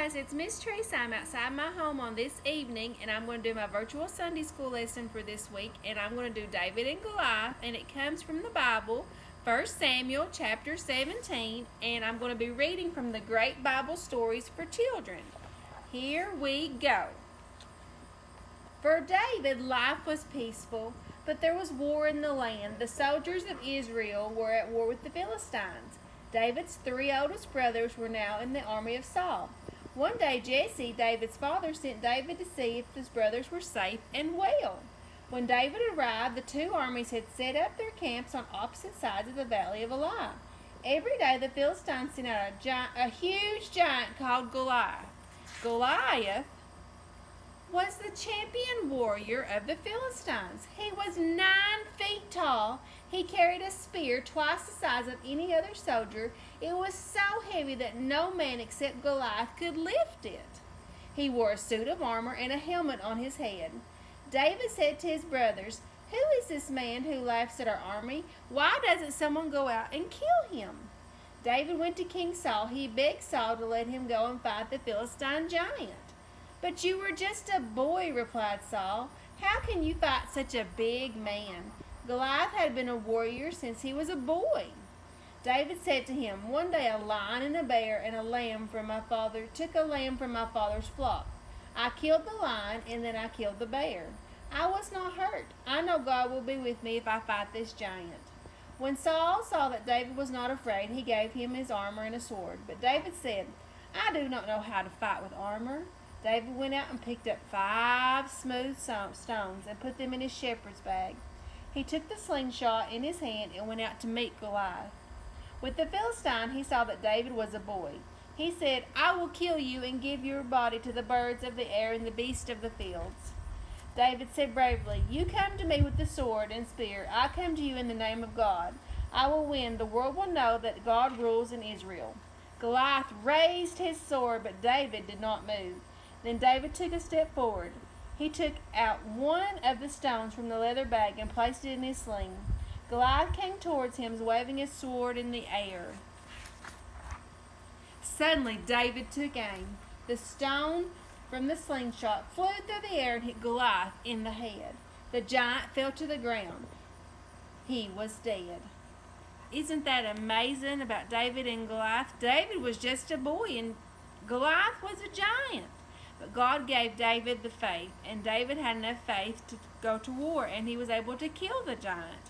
guys, it's Miss Teresa. I'm outside my home on this evening and I'm going to do my virtual Sunday school lesson for this week, and I'm going to do David and Goliath, and it comes from the Bible, 1 Samuel chapter 17, and I'm going to be reading from the Great Bible Stories for Children. Here we go. For David, life was peaceful, but there was war in the land. The soldiers of Israel were at war with the Philistines. David's 3 oldest brothers were now in the army of Saul. One day Jesse, David's father, sent David to see if his brothers were safe and well. When David arrived, the 2 armies had set up their camps on opposite sides of the valley of Elah. Every day the Philistines sent out a huge giant called Goliath. Goliath was the champion warrior of the Philistines. He was 9 feet tall. He carried a spear twice the size of any other soldier. It was so heavy that no man except Goliath could lift it. He wore a suit of armor and a helmet on his head. David said to his brothers, "Who is this man who laughs at our army? Why doesn't someone go out and kill him?" David went to King Saul. He begged Saul to let him go and fight the Philistine giant. "But you were just a boy," replied Saul. "How can you fight such a big man?" Goliath had been a warrior since he was a boy. David said to him, "One day a lion and a bear and a lamb from my father took a lamb from my father's flock. I killed the lion and then I killed the bear. I was not hurt. I know God will be with me if I fight this giant." When Saul saw that David was not afraid, he gave him his armor and a sword. But David said, "I do not know how to fight with armor." David went out and picked up 5 smooth stones and put them in his shepherd's bag. He took the slingshot in his hand and went out to meet Goliath. With the Philistine, he saw that David was a boy. He said, "I will kill you and give your body to the birds of the air and the beasts of the fields." David said bravely, "You come to me with the sword and spear. I come to you in the name of God. I will win. The world will know that God rules in Israel." Goliath raised his sword, but David did not move. Then David took a step forward. He took out one of the stones from the leather bag and placed it in his sling. Goliath came towards him, waving his sword in the air. Suddenly David took aim. The stone from the slingshot flew through the air and hit Goliath in the head. The giant fell to the ground. He was dead. Isn't that amazing about David and Goliath? David was just a boy and Goliath was a giant. But God gave David the faith, and David had enough faith to go to war, and he was able to kill the giant.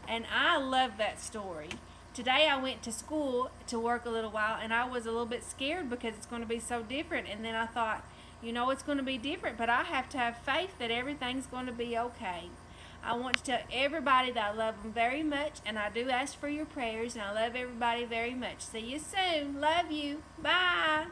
And I love that story. Today I went to school to work a little while, and I was a little bit scared because it's going to be so different. And then I thought, it's going to be different, but I have to have faith that everything's going to be okay. I want to tell everybody that I love them very much, and I do ask for your prayers, and I love everybody very much. See you soon. Love you. Bye.